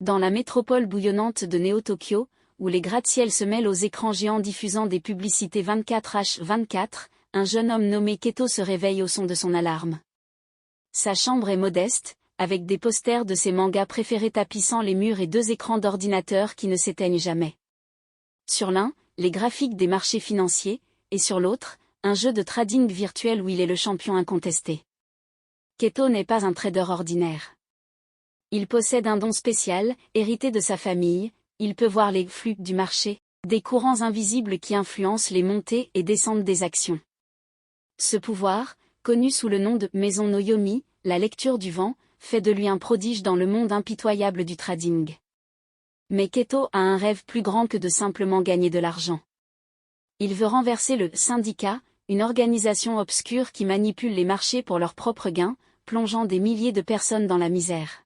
Dans la métropole bouillonnante de Néo-Tokyo, où les gratte-ciel se mêlent aux écrans géants diffusant des publicités 24h24, un jeune homme nommé Keto se réveille au son de son alarme. Sa chambre est modeste, avec des posters de ses mangas préférés tapissant les murs et 2 écrans d'ordinateur qui ne s'éteignent jamais. Sur l'un, les graphiques des marchés financiers, et sur l'autre, un jeu de trading virtuel où il est le champion incontesté. Keto n'est pas un trader ordinaire. Il possède un don spécial, hérité de sa famille, il peut voir les flux du marché, des courants invisibles qui influencent les montées et descentes des actions. Ce pouvoir, connu sous le nom de Maison no Yomi, la lecture du vent, fait de lui un prodige dans le monde impitoyable du trading. Mais Keto a un rêve plus grand que de simplement gagner de l'argent. Il veut renverser le syndicat, une organisation obscure qui manipule les marchés pour leurs propres gains, plongeant des milliers de personnes dans la misère.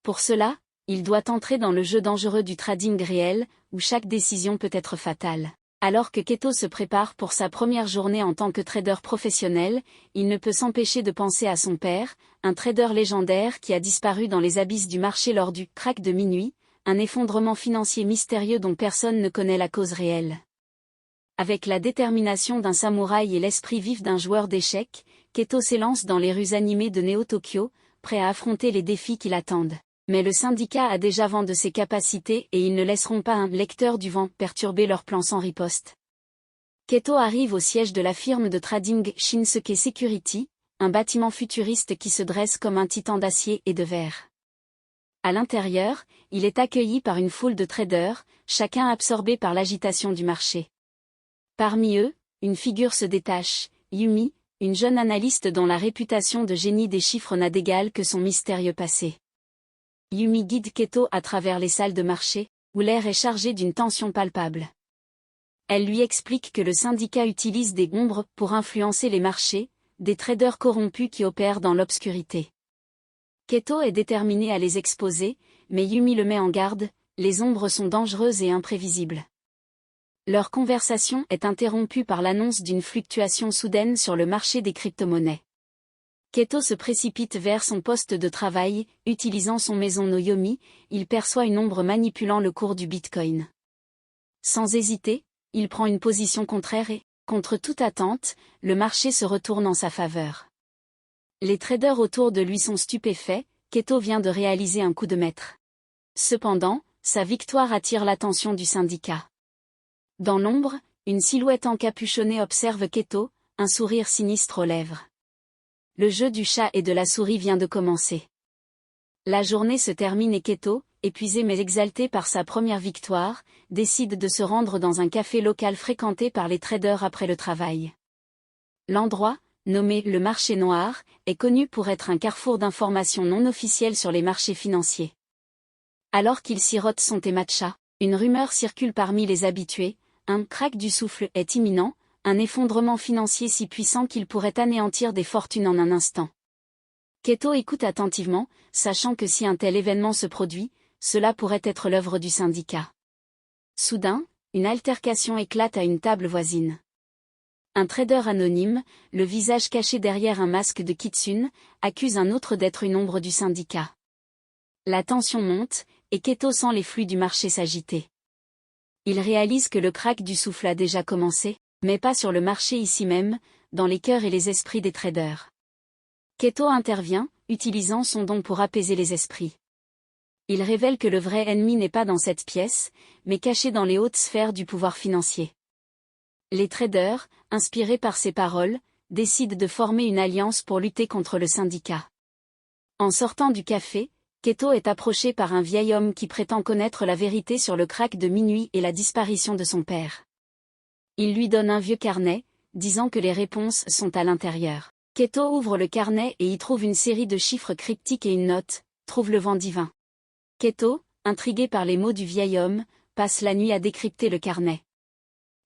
Pour cela, il doit entrer dans le jeu dangereux du trading réel, où chaque décision peut être fatale. Alors que Keto se prépare pour sa première journée en tant que trader professionnel, il ne peut s'empêcher de penser à son père, un trader légendaire qui a disparu dans les abysses du marché lors du crack de minuit, un effondrement financier mystérieux dont personne ne connaît la cause réelle. Avec la détermination d'un samouraï et l'esprit vif d'un joueur d'échecs, Keto s'élance dans les rues animées de Néo-Tokyo, prêt à affronter les défis qui l'attendent. Mais le syndicat a déjà vent de ses capacités et ils ne laisseront pas un lecteur du vent perturber leur plan sans riposte. Keto arrive au siège de la firme de trading Shinsuke Security, un bâtiment futuriste qui se dresse comme un titan d'acier et de verre. À l'intérieur, il est accueilli par une foule de traders, chacun absorbé par l'agitation du marché. Parmi eux, une figure se détache, Yumi, une jeune analyste dont la réputation de génie des chiffres n'a d'égal que son mystérieux passé. Yumi guide Keto à travers les salles de marché, où l'air est chargé d'une tension palpable. Elle lui explique que le syndicat utilise des ombres pour influencer les marchés, des traders corrompus qui opèrent dans l'obscurité. Keto est déterminé à les exposer, mais Yumi le met en garde, les ombres sont dangereuses et imprévisibles. Leur conversation est interrompue par l'annonce d'une fluctuation soudaine sur le marché des crypto-monnaies. Keto se précipite vers son poste de travail, utilisant son Maison no Yomi, il perçoit une ombre manipulant le cours du Bitcoin. Sans hésiter, il prend une position contraire et, contre toute attente, le marché se retourne en sa faveur. Les traders autour de lui sont stupéfaits, Keto vient de réaliser un coup de maître. Cependant, sa victoire attire l'attention du syndicat. Dans l'ombre, une silhouette encapuchonnée observe Keto, un sourire sinistre aux lèvres. Le jeu du chat et de la souris vient de commencer. La journée se termine et Keto, épuisé mais exalté par sa première victoire, décide de se rendre dans un café local fréquenté par les traders après le travail. L'endroit, nommé le marché noir, est connu pour être un carrefour d'informations non officielles sur les marchés financiers. Alors qu'il sirote son thé matcha, une rumeur circule parmi les habitués, un crack du souffle est imminent, un effondrement financier si puissant qu'il pourrait anéantir des fortunes en un instant. Keto écoute attentivement, sachant que si un tel événement se produit, cela pourrait être l'œuvre du syndicat. Soudain, une altercation éclate à une table voisine. Un trader anonyme, le visage caché derrière un masque de kitsune, accuse un autre d'être une ombre du syndicat. La tension monte, et Keto sent les flux du marché s'agiter. Il réalise que le crack du souffle a déjà commencé, mais pas sur le marché ici même, dans les cœurs et les esprits des traders. Keto intervient, utilisant son don pour apaiser les esprits. Il révèle que le vrai ennemi n'est pas dans cette pièce, mais caché dans les hautes sphères du pouvoir financier. Les traders, inspirés par ces paroles, décident de former une alliance pour lutter contre le syndicat. En sortant du café, Keto est approché par un vieil homme qui prétend connaître la vérité sur le crack de minuit et la disparition de son père. Il lui donne un vieux carnet, disant que les réponses sont à l'intérieur. Keto ouvre le carnet et y trouve une série de chiffres cryptiques et une note, « Trouve le vent divin ». Keto, intrigué par les mots du vieil homme, passe la nuit à décrypter le carnet.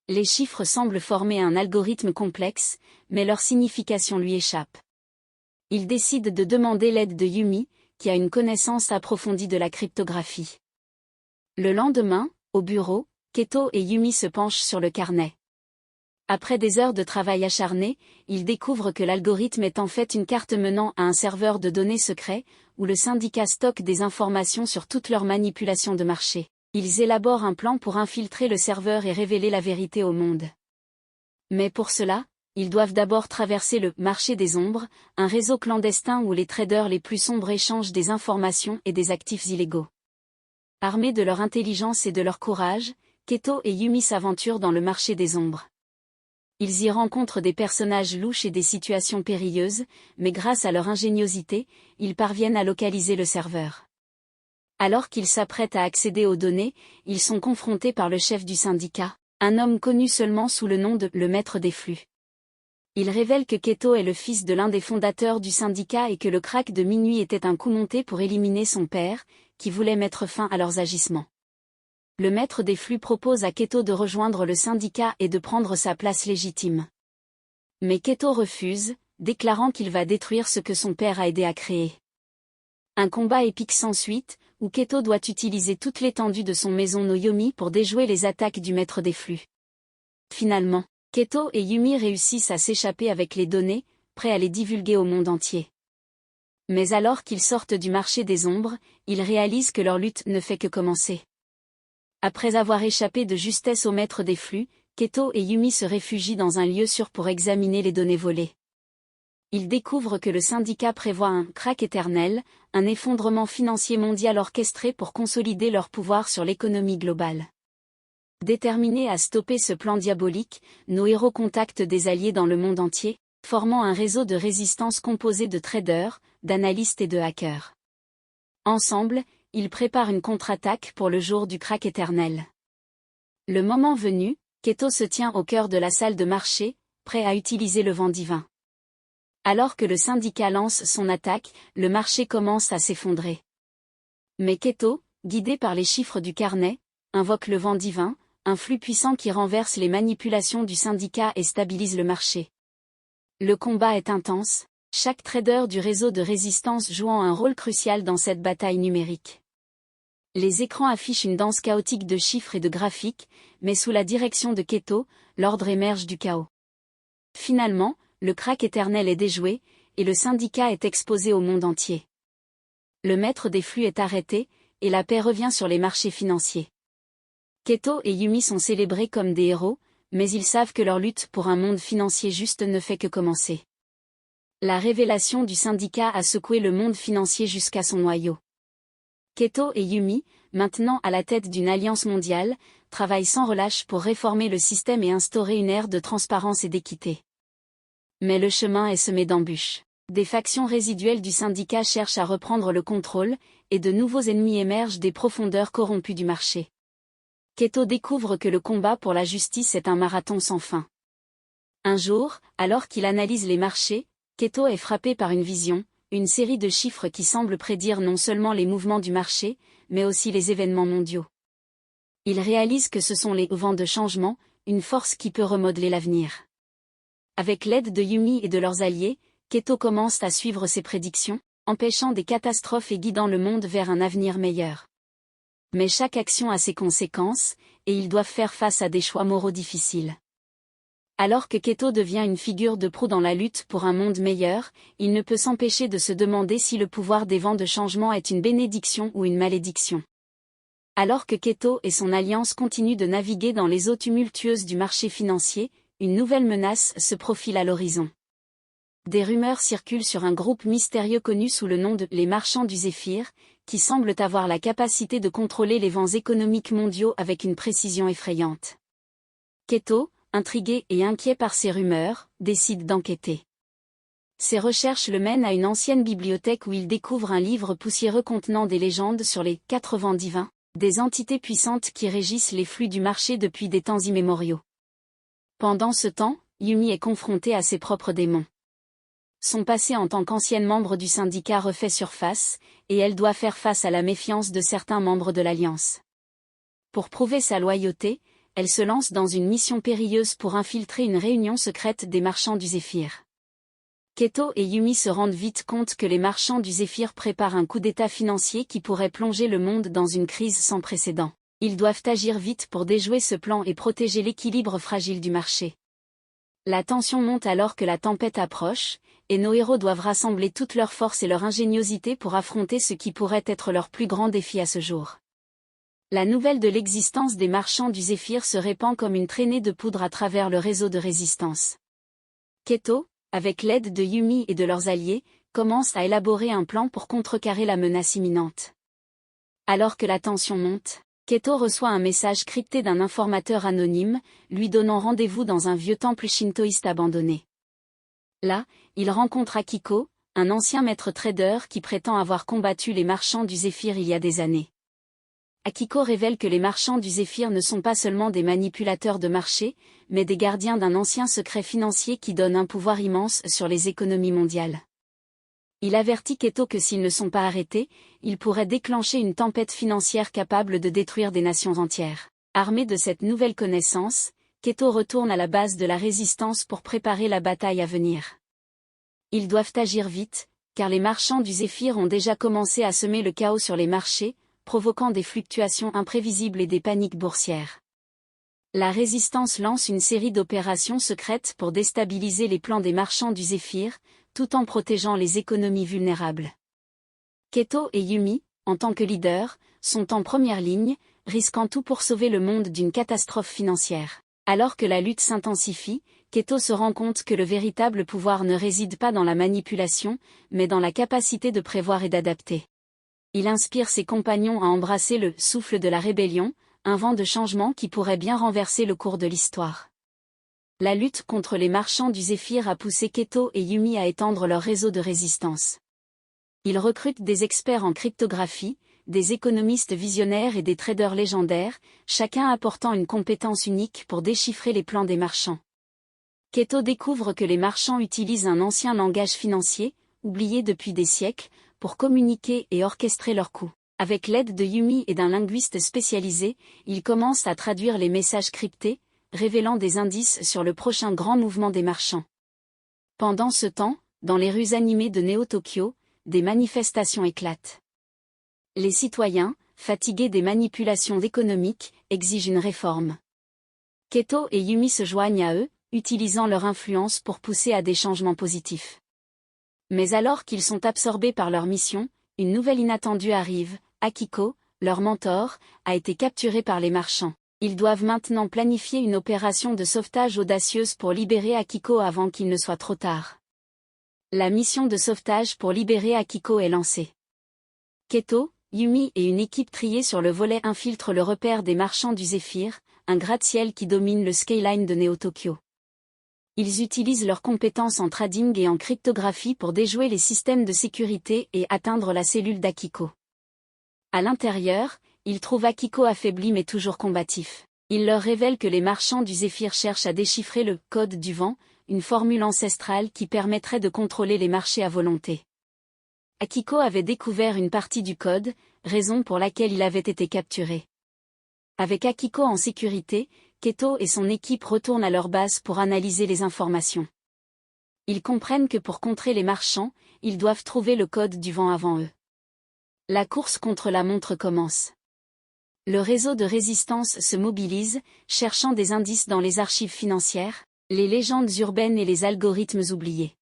Les chiffres semblent former un algorithme complexe, mais leur signification lui échappe. Il décide de demander l'aide de Yumi, qui a une connaissance approfondie de la cryptographie. Le lendemain, au bureau, Keto et Yumi se penchent sur le carnet. Après des heures de travail acharné, ils découvrent que l'algorithme est en fait une carte menant à un serveur de données secret, où le syndicat stocke des informations sur toutes leurs manipulations de marché. Ils élaborent un plan pour infiltrer le serveur et révéler la vérité au monde. Mais pour cela, ils doivent d'abord traverser le « marché des ombres », un réseau clandestin où les traders les plus sombres échangent des informations et des actifs illégaux. Armés de leur intelligence et de leur courage, Keto et Yumi s'aventurent dans le marché des ombres. Ils y rencontrent des personnages louches et des situations périlleuses, mais grâce à leur ingéniosité, ils parviennent à localiser le serveur. Alors qu'ils s'apprêtent à accéder aux données, ils sont confrontés par le chef du syndicat, un homme connu seulement sous le nom de « le maître des flux ». Il révèle que Keto est le fils de l'un des fondateurs du syndicat et que le crack de minuit était un coup monté pour éliminer son père, qui voulait mettre fin à leurs agissements. Le maître des flux propose à Keto de rejoindre le syndicat et de prendre sa place légitime. Mais Keto refuse, déclarant qu'il va détruire ce que son père a aidé à créer. Un combat épique s'ensuit, où Keto doit utiliser toute l'étendue de son maison no Yomi pour déjouer les attaques du maître des flux. Finalement, Keto et Yumi réussissent à s'échapper avec les données, prêts à les divulguer au monde entier. Mais alors qu'ils sortent du marché des ombres, ils réalisent que leur lutte ne fait que commencer. Après avoir échappé de justesse au maître des flux, Keto et Yumi se réfugient dans un lieu sûr pour examiner les données volées. Ils découvrent que le syndicat prévoit un « crack éternel », un effondrement financier mondial orchestré pour consolider leur pouvoir sur l'économie globale. Déterminés à stopper ce plan diabolique, nos héros contactent des alliés dans le monde entier, formant un réseau de résistance composé de traders, d'analystes et de hackers. Ensemble, ils préparent une contre-attaque pour le jour du crack éternel. Le moment venu, Keto se tient au cœur de la salle de marché, prêt à utiliser le vent divin. Alors que le syndicat lance son attaque, le marché commence à s'effondrer. Mais Keto, guidé par les chiffres du carnet, invoque le vent divin, un flux puissant qui renverse les manipulations du syndicat et stabilise le marché. Le combat est intense, chaque trader du réseau de résistance jouant un rôle crucial dans cette bataille numérique. Les écrans affichent une danse chaotique de chiffres et de graphiques, mais sous la direction de Keto, l'ordre émerge du chaos. Finalement, le crack éternel est déjoué, et le syndicat est exposé au monde entier. Le maître des flux est arrêté, et la paix revient sur les marchés financiers. Keto et Yumi sont célébrés comme des héros, mais ils savent que leur lutte pour un monde financier juste ne fait que commencer. La révélation du syndicat a secoué le monde financier jusqu'à son noyau. Keto et Yumi, maintenant à la tête d'une alliance mondiale, travaillent sans relâche pour réformer le système et instaurer une ère de transparence et d'équité. Mais le chemin est semé d'embûches. Des factions résiduelles du syndicat cherchent à reprendre le contrôle, et de nouveaux ennemis émergent des profondeurs corrompues du marché. Keto découvre que le combat pour la justice est un marathon sans fin. Un jour, alors qu'il analyse les marchés, Keto est frappé par une vision, une série de chiffres qui semblent prédire non seulement les mouvements du marché, mais aussi les événements mondiaux. Il réalise que ce sont les vents de changement, une force qui peut remodeler l'avenir. Avec l'aide de Yumi et de leurs alliés, Keto commence à suivre ses prédictions, empêchant des catastrophes et guidant le monde vers un avenir meilleur. Mais chaque action a ses conséquences, et ils doivent faire face à des choix moraux difficiles. Alors que Keto devient une figure de proue dans la lutte pour un monde meilleur, il ne peut s'empêcher de se demander si le pouvoir des vents de changement est une bénédiction ou une malédiction. Alors que Keto et son alliance continuent de naviguer dans les eaux tumultueuses du marché financier, une nouvelle menace se profile à l'horizon. Des rumeurs circulent sur un groupe mystérieux connu sous le nom de « les marchands du Zéphyr », qui semblent avoir la capacité de contrôler les vents économiques mondiaux avec une précision effrayante. Keto, intrigué et inquiet par ces rumeurs, décide d'enquêter. Ses recherches le mènent à une ancienne bibliothèque où il découvre un livre poussiéreux contenant des légendes sur les 4 vents divins, des entités puissantes qui régissent les flux du marché depuis des temps immémoriaux. Pendant ce temps, Yumi est confrontée à ses propres démons. Son passé en tant qu'ancienne membre du syndicat refait surface, et elle doit faire face à la méfiance de certains membres de l'Alliance. Pour prouver sa loyauté, elle se lance dans une mission périlleuse pour infiltrer une réunion secrète des marchands du Zéphyr. Keto et Yumi se rendent vite compte que les marchands du Zéphyr préparent un coup d'état financier qui pourrait plonger le monde dans une crise sans précédent. Ils doivent agir vite pour déjouer ce plan et protéger l'équilibre fragile du marché. La tension monte alors que la tempête approche, et nos héros doivent rassembler toutes leurs forces et leur ingéniosité pour affronter ce qui pourrait être leur plus grand défi à ce jour. La nouvelle de l'existence des marchands du Zéphyr se répand comme une traînée de poudre à travers le réseau de résistance. Keto, avec l'aide de Yumi et de leurs alliés, commence à élaborer un plan pour contrecarrer la menace imminente. Alors que la tension monte, Keto reçoit un message crypté d'un informateur anonyme, lui donnant rendez-vous dans un vieux temple shintoïste abandonné. Là, il rencontre Akiko, un ancien maître trader qui prétend avoir combattu les marchands du Zéphyr il y a des années. Akiko révèle que les marchands du Zéphyr ne sont pas seulement des manipulateurs de marché, mais des gardiens d'un ancien secret financier qui donne un pouvoir immense sur les économies mondiales. Il avertit Keto que s'ils ne sont pas arrêtés, ils pourraient déclencher une tempête financière capable de détruire des nations entières. Armé de cette nouvelle connaissance, Keto retourne à la base de la résistance pour préparer la bataille à venir. Ils doivent agir vite, car les marchands du Zéphyr ont déjà commencé à semer le chaos sur les marchés, provoquant des fluctuations imprévisibles et des paniques boursières. La résistance lance une série d'opérations secrètes pour déstabiliser les plans des marchands du Zéphyr, tout en protégeant les économies vulnérables. Keto et Yumi, en tant que leaders, sont en première ligne, risquant tout pour sauver le monde d'une catastrophe financière. Alors que la lutte s'intensifie, Keto se rend compte que le véritable pouvoir ne réside pas dans la manipulation, mais dans la capacité de prévoir et d'adapter. Il inspire ses compagnons à embrasser le « souffle de la rébellion », un vent de changement qui pourrait bien renverser le cours de l'histoire. La lutte contre les marchands du Zéphyr a poussé Keto et Yumi à étendre leur réseau de résistance. Ils recrutent des experts en cryptographie, des économistes visionnaires et des traders légendaires, chacun apportant une compétence unique pour déchiffrer les plans des marchands. Keto découvre que les marchands utilisent un ancien langage financier, oublié depuis des siècles, pour communiquer et orchestrer leurs coups. Avec l'aide de Yumi et d'un linguiste spécialisé, il commence à traduire les messages cryptés, révélant des indices sur le prochain grand mouvement des marchands. Pendant ce temps, dans les rues animées de Néo-Tokyo, des manifestations éclatent. Les citoyens, fatigués des manipulations économiques, exigent une réforme. Keto et Yumi se joignent à eux, utilisant leur influence pour pousser à des changements positifs. Mais alors qu'ils sont absorbés par leur mission, une nouvelle inattendue arrive. Akiko, leur mentor, a été capturé par les marchands. Ils doivent maintenant planifier une opération de sauvetage audacieuse pour libérer Akiko avant qu'il ne soit trop tard. La mission de sauvetage pour libérer Akiko est lancée. Keto, Yumi et une équipe triée sur le volet infiltrent le repère des marchands du Zéphyr, un gratte-ciel qui domine le skyline de Néo-Tokyo. Ils utilisent leurs compétences en trading et en cryptographie pour déjouer les systèmes de sécurité et atteindre la cellule d'Akiko. À l'intérieur, ils trouvent Akiko affaibli mais toujours combatif. Il leur révèle que les marchands du Zéphyr cherchent à déchiffrer le « code du vent », une formule ancestrale qui permettrait de contrôler les marchés à volonté. Akiko avait découvert une partie du code, raison pour laquelle il avait été capturé. Avec Akiko en sécurité, Keto et son équipe retournent à leur base pour analyser les informations. Ils comprennent que pour contrer les marchands, ils doivent trouver le code du vent avant eux. La course contre la montre commence. Le réseau de résistance se mobilise, cherchant des indices dans les archives financières, les légendes urbaines et les algorithmes oubliés.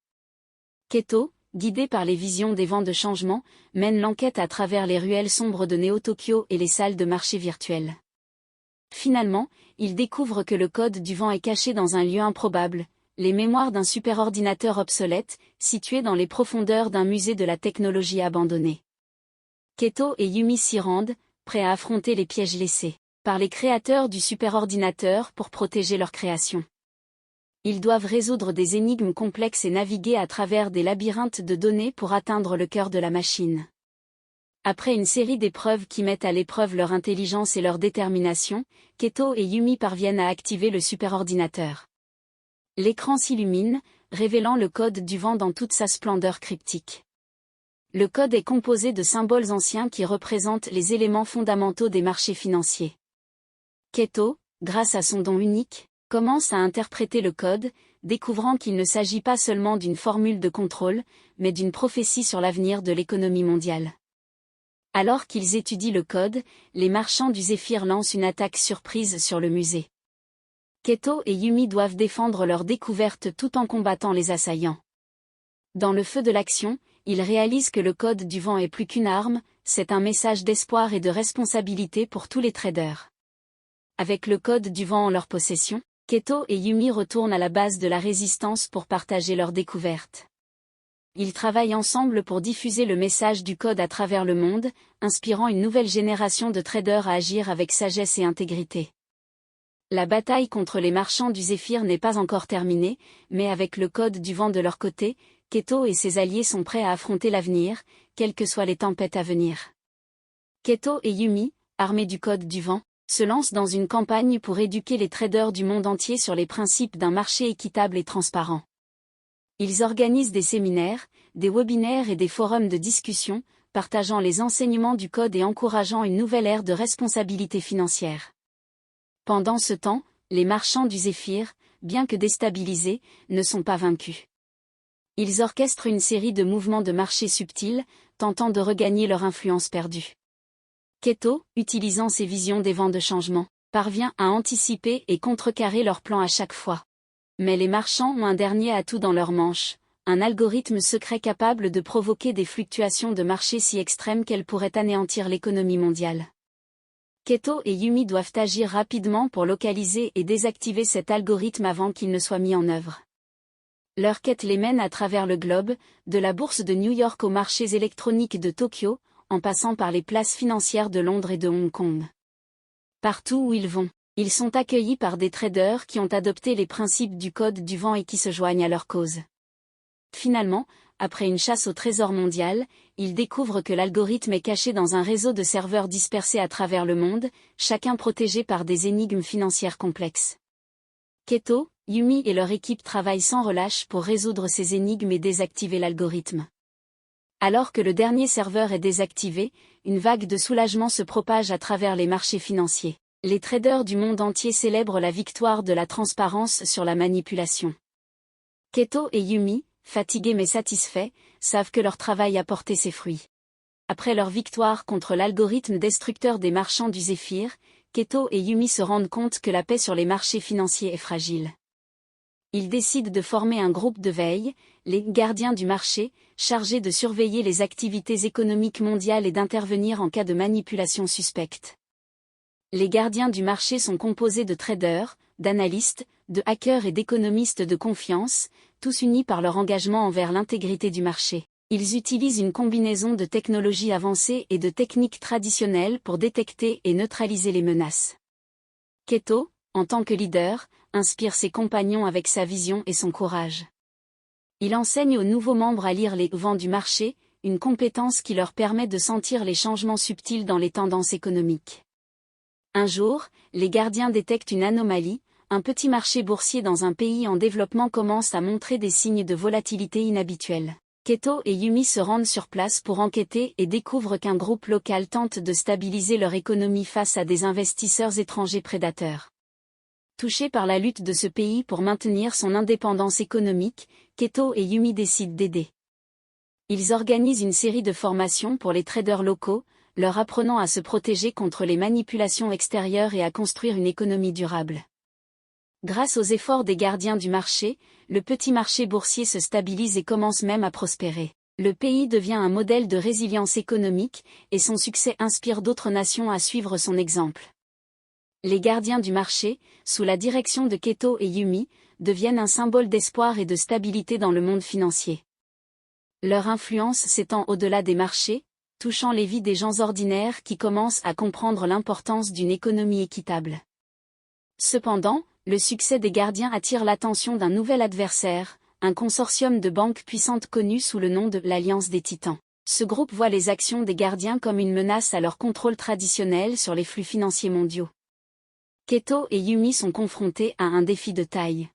Keto, guidé par les visions des vents de changement, mène l'enquête à travers les ruelles sombres de Néo-Tokyo et les salles de marché virtuelles. Finalement, il découvre que le code du vent est caché dans un lieu improbable, les mémoires d'un superordinateur obsolète, situé dans les profondeurs d'un musée de la technologie abandonné. Keto et Yumi s'y rendent, prêts à affronter les pièges laissés par les créateurs du superordinateur pour protéger leur création. Ils doivent résoudre des énigmes complexes et naviguer à travers des labyrinthes de données pour atteindre le cœur de la machine. Après une série d'épreuves qui mettent à l'épreuve leur intelligence et leur détermination, Keto et Yumi parviennent à activer le superordinateur. L'écran s'illumine, révélant le code du vent dans toute sa splendeur cryptique. Le code est composé de symboles anciens qui représentent les éléments fondamentaux des marchés financiers. Keto, grâce à son don unique, commence à interpréter le code, découvrant qu'il ne s'agit pas seulement d'une formule de contrôle, mais d'une prophétie sur l'avenir de l'économie mondiale. Alors qu'ils étudient le code, les marchands du Zéphyr lancent une attaque surprise sur le musée. Keto et Yumi doivent défendre leur découverte tout en combattant les assaillants. Dans le feu de l'action, ils réalisent que le code du vent est plus qu'une arme, c'est un message d'espoir et de responsabilité pour tous les traders. Avec le code du vent en leur possession, Keto et Yumi retournent à la base de la résistance pour partager leur découverte. Ils travaillent ensemble pour diffuser le message du code à travers le monde, inspirant une nouvelle génération de traders à agir avec sagesse et intégrité. La bataille contre les marchands du Zéphyr n'est pas encore terminée, mais avec le code du vent de leur côté, Keto et ses alliés sont prêts à affronter l'avenir, quelles que soient les tempêtes à venir. Keto et Yumi, armés du code du vent, se lancent dans une campagne pour éduquer les traders du monde entier sur les principes d'un marché équitable et transparent. Ils organisent des séminaires, des webinaires et des forums de discussion, partageant les enseignements du code et encourageant une nouvelle ère de responsabilité financière. Pendant ce temps, les marchands du Zéphyr, bien que déstabilisés, ne sont pas vaincus. Ils orchestrent une série de mouvements de marché subtils, tentant de regagner leur influence perdue. Keto, utilisant ses visions des vents de changement, parvient à anticiper et contrecarrer leurs plans à chaque fois. Mais les marchands ont un dernier atout dans leur manche, un algorithme secret capable de provoquer des fluctuations de marché si extrêmes qu'elles pourraient anéantir l'économie mondiale. Keto et Yumi doivent agir rapidement pour localiser et désactiver cet algorithme avant qu'il ne soit mis en œuvre. Leur quête les mène à travers le globe, de la bourse de New York aux marchés électroniques de Tokyo, en passant par les places financières de Londres et de Hong Kong. Partout où ils vont, ils sont accueillis par des traders qui ont adopté les principes du code du vent et qui se joignent à leur cause. Finalement, après une chasse au trésor mondial, ils découvrent que l'algorithme est caché dans un réseau de serveurs dispersés à travers le monde, chacun protégé par des énigmes financières complexes. Keto, Yumi et leur équipe travaillent sans relâche pour résoudre ces énigmes et désactiver l'algorithme. Alors que le dernier serveur est désactivé, une vague de soulagement se propage à travers les marchés financiers. Les traders du monde entier célèbrent la victoire de la transparence sur la manipulation. Keto et Yumi, fatigués mais satisfaits, savent que leur travail a porté ses fruits. Après leur victoire contre l'algorithme destructeur des marchands du Zéphyr, Keto et Yumi se rendent compte que la paix sur les marchés financiers est fragile. Ils décident de former un groupe de veille, les gardiens du marché, chargés de surveiller les activités économiques mondiales et d'intervenir en cas de manipulation suspecte. Les gardiens du marché sont composés de traders, d'analystes, de hackers et d'économistes de confiance, tous unis par leur engagement envers l'intégrité du marché. Ils utilisent une combinaison de technologies avancées et de techniques traditionnelles pour détecter et neutraliser les menaces. Keto, en tant que leader, inspire ses compagnons avec sa vision et son courage. Il enseigne aux nouveaux membres à lire les vents du marché, une compétence qui leur permet de sentir les changements subtils dans les tendances économiques. Un jour, les gardiens détectent une anomalie, un petit marché boursier dans un pays en développement commence à montrer des signes de volatilité inhabituels. Keto et Yumi se rendent sur place pour enquêter et découvrent qu'un groupe local tente de stabiliser leur économie face à des investisseurs étrangers prédateurs. Touchés par la lutte de ce pays pour maintenir son indépendance économique, Keto et Yumi décident d'aider. Ils organisent une série de formations pour les traders locaux, leur apprenant à se protéger contre les manipulations extérieures et à construire une économie durable. Grâce aux efforts des gardiens du marché, le petit marché boursier se stabilise et commence même à prospérer. Le pays devient un modèle de résilience économique, et son succès inspire d'autres nations à suivre son exemple. Les gardiens du marché, sous la direction de Keto et Yumi, deviennent un symbole d'espoir et de stabilité dans le monde financier. Leur influence s'étend au-delà des marchés, touchant les vies des gens ordinaires qui commencent à comprendre l'importance d'une économie équitable. Cependant, le succès des gardiens attire l'attention d'un nouvel adversaire, un consortium de banques puissantes connu sous le nom de l'Alliance des Titans. Ce groupe voit les actions des gardiens comme une menace à leur contrôle traditionnel sur les flux financiers mondiaux. Keto et Yumi sont confrontés à un défi de taille.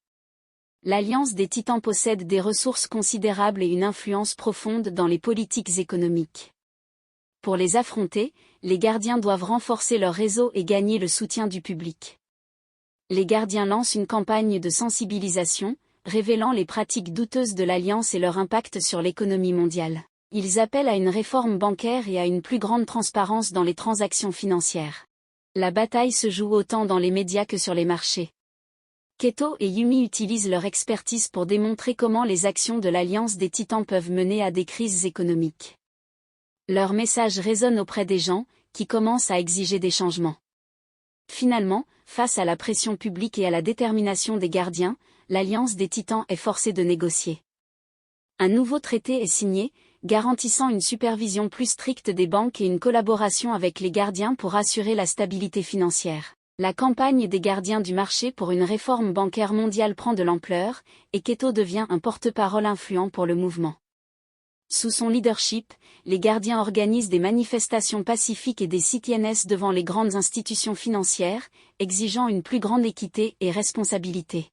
L'Alliance des Titans possède des ressources considérables et une influence profonde dans les politiques économiques. Pour les affronter, les gardiens doivent renforcer leur réseau et gagner le soutien du public. Les gardiens lancent une campagne de sensibilisation, révélant les pratiques douteuses de l'Alliance et leur impact sur l'économie mondiale. Ils appellent à une réforme bancaire et à une plus grande transparence dans les transactions financières. La bataille se joue autant dans les médias que sur les marchés. Keto et Yumi utilisent leur expertise pour démontrer comment les actions de l'Alliance des Titans peuvent mener à des crises économiques. Leur message résonne auprès des gens, qui commencent à exiger des changements. Finalement, face à la pression publique et à la détermination des gardiens, l'Alliance des Titans est forcée de négocier. Un nouveau traité est signé, garantissant une supervision plus stricte des banques et une collaboration avec les gardiens pour assurer la stabilité financière. La campagne des gardiens du marché pour une réforme bancaire mondiale prend de l'ampleur, et Keto devient un porte-parole influent pour le mouvement. Sous son leadership, les gardiens organisent des manifestations pacifiques et des sit-ins devant les grandes institutions financières, exigeant une plus grande équité et responsabilité.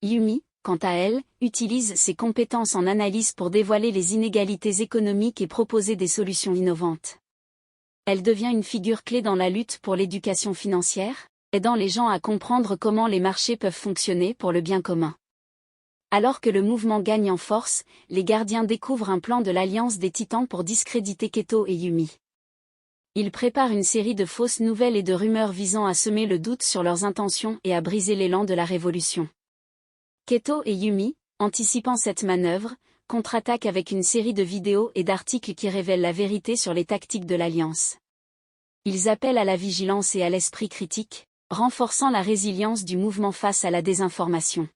Yumi, quant à elle, utilise ses compétences en analyse pour dévoiler les inégalités économiques et proposer des solutions innovantes. Elle devient une figure clé dans la lutte pour l'éducation financière, aidant les gens à comprendre comment les marchés peuvent fonctionner pour le bien commun. Alors que le mouvement gagne en force, les gardiens découvrent un plan de l'Alliance des Titans pour discréditer Keto et Yumi. Ils préparent une série de fausses nouvelles et de rumeurs visant à semer le doute sur leurs intentions et à briser l'élan de la révolution. Keto et Yumi, anticipant cette manœuvre, contre-attaquent avec une série de vidéos et d'articles qui révèlent la vérité sur les tactiques de l'Alliance. Ils appellent à la vigilance et à l'esprit critique, renforçant la résilience du mouvement face à la désinformation.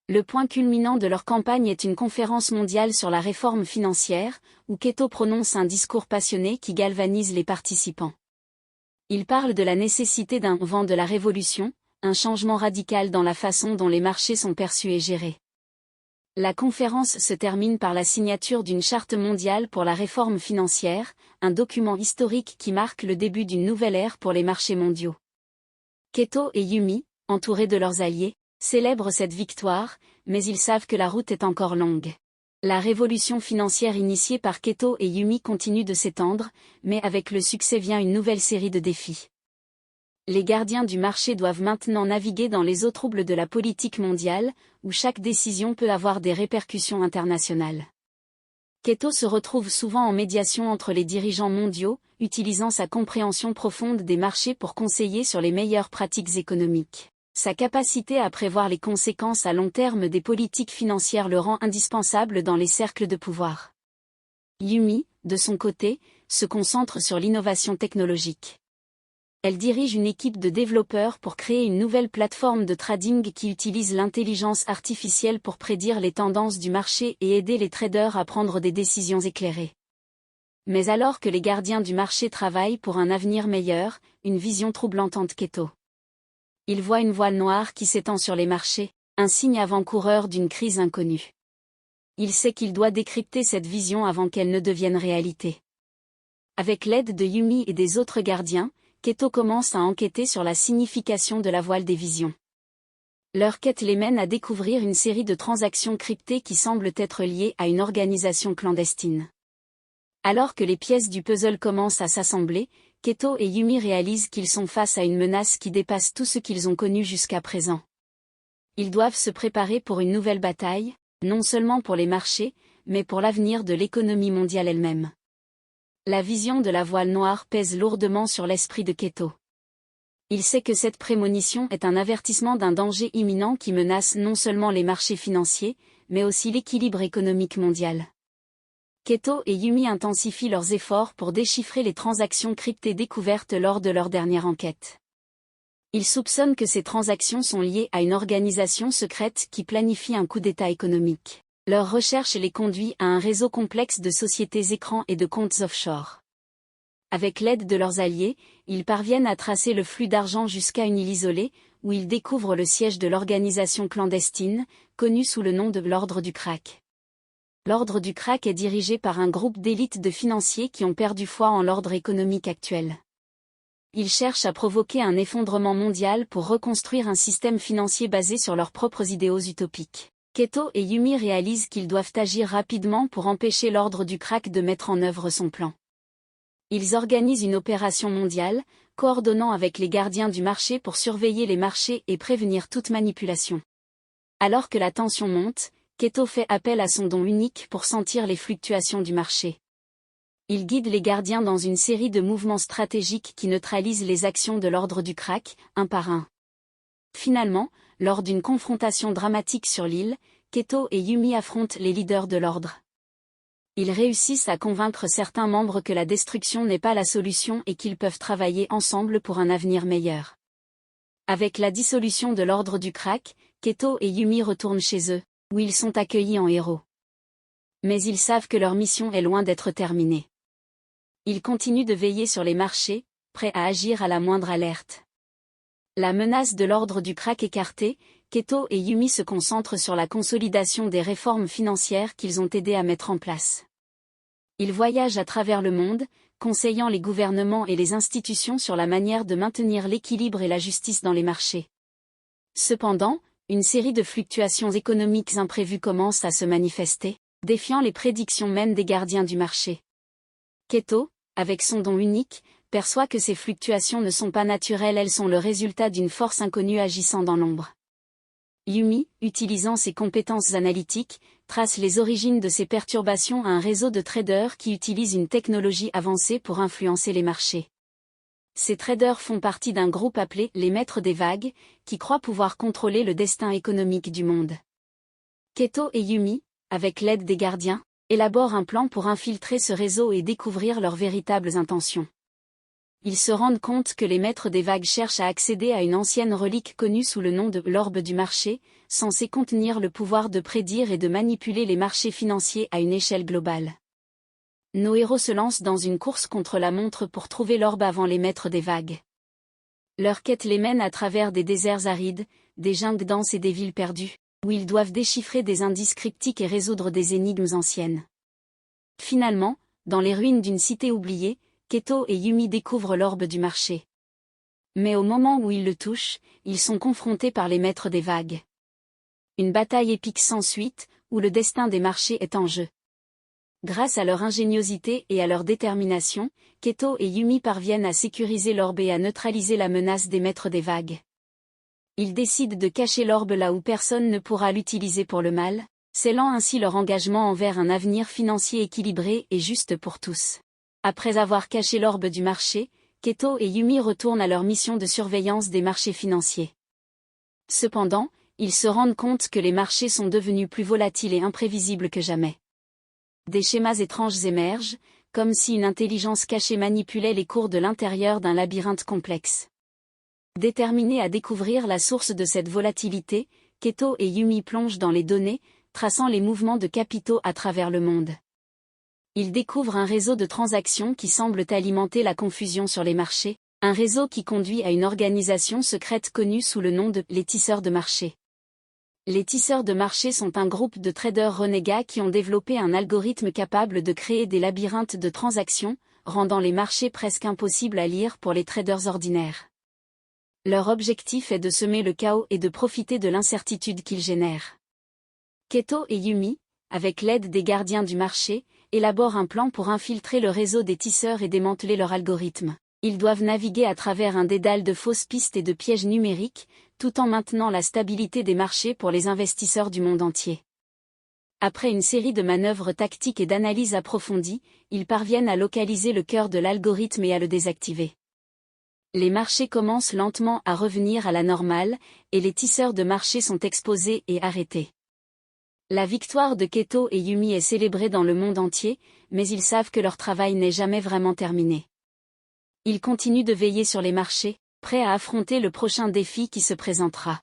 Le point culminant de leur campagne est une conférence mondiale sur la réforme financière, où Keto prononce un discours passionné qui galvanise les participants. Il parle de la nécessité d'un vent de la révolution, un changement radical dans la façon dont les marchés sont perçus et gérés. La conférence se termine par la signature d'une charte mondiale pour la réforme financière, un document historique qui marque le début d'une nouvelle ère pour les marchés mondiaux. Keto et Yumi, entourés de leurs alliés, célèbrent cette victoire, mais ils savent que la route est encore longue. La révolution financière initiée par Keto et Yumi continue de s'étendre, mais avec le succès vient une nouvelle série de défis. Les gardiens du marché doivent maintenant naviguer dans les eaux troubles de la politique mondiale, où chaque décision peut avoir des répercussions internationales. Keto se retrouve souvent en médiation entre les dirigeants mondiaux, utilisant sa compréhension profonde des marchés pour conseiller sur les meilleures pratiques économiques. Sa capacité à prévoir les conséquences à long terme des politiques financières le rend indispensable dans les cercles de pouvoir. Yumi, de son côté, se concentre sur l'innovation technologique. Elle dirige une équipe de développeurs pour créer une nouvelle plateforme de trading qui utilise l'intelligence artificielle pour prédire les tendances du marché et aider les traders à prendre des décisions éclairées. Mais alors que les gardiens du marché travaillent pour un avenir meilleur, une vision troublante hante Keto. Il voit une voile noire qui s'étend sur les marchés, un signe avant-coureur d'une crise inconnue. Il sait qu'il doit décrypter cette vision avant qu'elle ne devienne réalité. Avec l'aide de Yumi et des autres gardiens, Keto commence à enquêter sur la signification de la voile des visions. Leur quête les mène à découvrir une série de transactions cryptées qui semblent être liées à une organisation clandestine. Alors que les pièces du puzzle commencent à s'assembler, Keto et Yumi réalisent qu'ils sont face à une menace qui dépasse tout ce qu'ils ont connu jusqu'à présent. Ils doivent se préparer pour une nouvelle bataille, non seulement pour les marchés, mais pour l'avenir de l'économie mondiale elle-même. La vision de la voile noire pèse lourdement sur l'esprit de Keto. Il sait que cette prémonition est un avertissement d'un danger imminent qui menace non seulement les marchés financiers, mais aussi l'équilibre économique mondial. Keto et Yumi intensifient leurs efforts pour déchiffrer les transactions cryptées découvertes lors de leur dernière enquête. Ils soupçonnent que ces transactions sont liées à une organisation secrète qui planifie un coup d'État économique. Leur recherche les conduit à un réseau complexe de sociétés écrans et de comptes offshore. Avec l'aide de leurs alliés, ils parviennent à tracer le flux d'argent jusqu'à une île isolée, où ils découvrent le siège de l'organisation clandestine, connue sous le nom de l'Ordre du Crack. L'Ordre du Crack est dirigé par un groupe d'élite de financiers qui ont perdu foi en l'ordre économique actuel. Ils cherchent à provoquer un effondrement mondial pour reconstruire un système financier basé sur leurs propres idéaux utopiques. Keto et Yumi réalisent qu'ils doivent agir rapidement pour empêcher l'Ordre du Crack de mettre en œuvre son plan. Ils organisent une opération mondiale, coordonnant avec les gardiens du marché pour surveiller les marchés et prévenir toute manipulation. Alors que la tension monte, Keto fait appel à son don unique pour sentir les fluctuations du marché. Il guide les gardiens dans une série de mouvements stratégiques qui neutralisent les actions de l'Ordre du Crack, un par un. Finalement, lors d'une confrontation dramatique sur l'île, Keto et Yumi affrontent les leaders de l'ordre. Ils réussissent à convaincre certains membres que la destruction n'est pas la solution et qu'ils peuvent travailler ensemble pour un avenir meilleur. Avec la dissolution de l'ordre du Crack, Keto et Yumi retournent chez eux, où ils sont accueillis en héros. Mais ils savent que leur mission est loin d'être terminée. Ils continuent de veiller sur les marchés, prêts à agir à la moindre alerte. La menace de l'ordre du Crack écartée, Keto et Yumi se concentrent sur la consolidation des réformes financières qu'ils ont aidé à mettre en place. Ils voyagent à travers le monde, conseillant les gouvernements et les institutions sur la manière de maintenir l'équilibre et la justice dans les marchés. Cependant, une série de fluctuations économiques imprévues commence à se manifester, défiant les prédictions même des gardiens du marché. Keto, avec son don unique, perçoit que ces fluctuations ne sont pas naturelles, elles sont le résultat d'une force inconnue agissant dans l'ombre. Yumi, utilisant ses compétences analytiques, trace les origines de ces perturbations à un réseau de traders qui utilisent une technologie avancée pour influencer les marchés. Ces traders font partie d'un groupe appelé les Maîtres des Vagues, qui croient pouvoir contrôler le destin économique du monde. Keto et Yumi, avec l'aide des gardiens, élaborent un plan pour infiltrer ce réseau et découvrir leurs véritables intentions. Ils se rendent compte que les Maîtres des Vagues cherchent à accéder à une ancienne relique connue sous le nom de l'orbe du marché, censée contenir le pouvoir de prédire et de manipuler les marchés financiers à une échelle globale. Nos héros se lancent dans une course contre la montre pour trouver l'orbe avant les Maîtres des Vagues. Leur quête les mène à travers des déserts arides, des jungles denses et des villes perdues, où ils doivent déchiffrer des indices cryptiques et résoudre des énigmes anciennes. Finalement, dans les ruines d'une cité oubliée, Keto et Yumi découvrent l'orbe du marché. Mais au moment où ils le touchent, ils sont confrontés par les Maîtres des Vagues. Une bataille épique s'ensuit, où le destin des marchés est en jeu. Grâce à leur ingéniosité et à leur détermination, Keto et Yumi parviennent à sécuriser l'orbe et à neutraliser la menace des Maîtres des Vagues. Ils décident de cacher l'orbe là où personne ne pourra l'utiliser pour le mal, scellant ainsi leur engagement envers un avenir financier équilibré et juste pour tous. Après avoir caché l'orbe du marché, Keto et Yumi retournent à leur mission de surveillance des marchés financiers. Cependant, ils se rendent compte que les marchés sont devenus plus volatiles et imprévisibles que jamais. Des schémas étranges émergent, comme si une intelligence cachée manipulait les cours de l'intérieur d'un labyrinthe complexe. Déterminés à découvrir la source de cette volatilité, Keto et Yumi plongent dans les données, traçant les mouvements de capitaux à travers le monde. Ils découvrent un réseau de transactions qui semble alimenter la confusion sur les marchés, un réseau qui conduit à une organisation secrète connue sous le nom de les tisseurs de marché. Les tisseurs de marché sont un groupe de traders renégats qui ont développé un algorithme capable de créer des labyrinthes de transactions, rendant les marchés presque impossibles à lire pour les traders ordinaires. Leur objectif est de semer le chaos et de profiter de l'incertitude qu'ils génèrent. Keto et Yumi, avec l'aide des gardiens du marché, élaborent un plan pour infiltrer le réseau des tisseurs et démanteler leur algorithme. Ils doivent naviguer à travers un dédale de fausses pistes et de pièges numériques, tout en maintenant la stabilité des marchés pour les investisseurs du monde entier. Après une série de manœuvres tactiques et d'analyses approfondies, ils parviennent à localiser le cœur de l'algorithme et à le désactiver. Les marchés commencent lentement à revenir à la normale, et les tisseurs de marché sont exposés et arrêtés. La victoire de Keto et Yumi est célébrée dans le monde entier, mais ils savent que leur travail n'est jamais vraiment terminé. Ils continuent de veiller sur les marchés, prêts à affronter le prochain défi qui se présentera.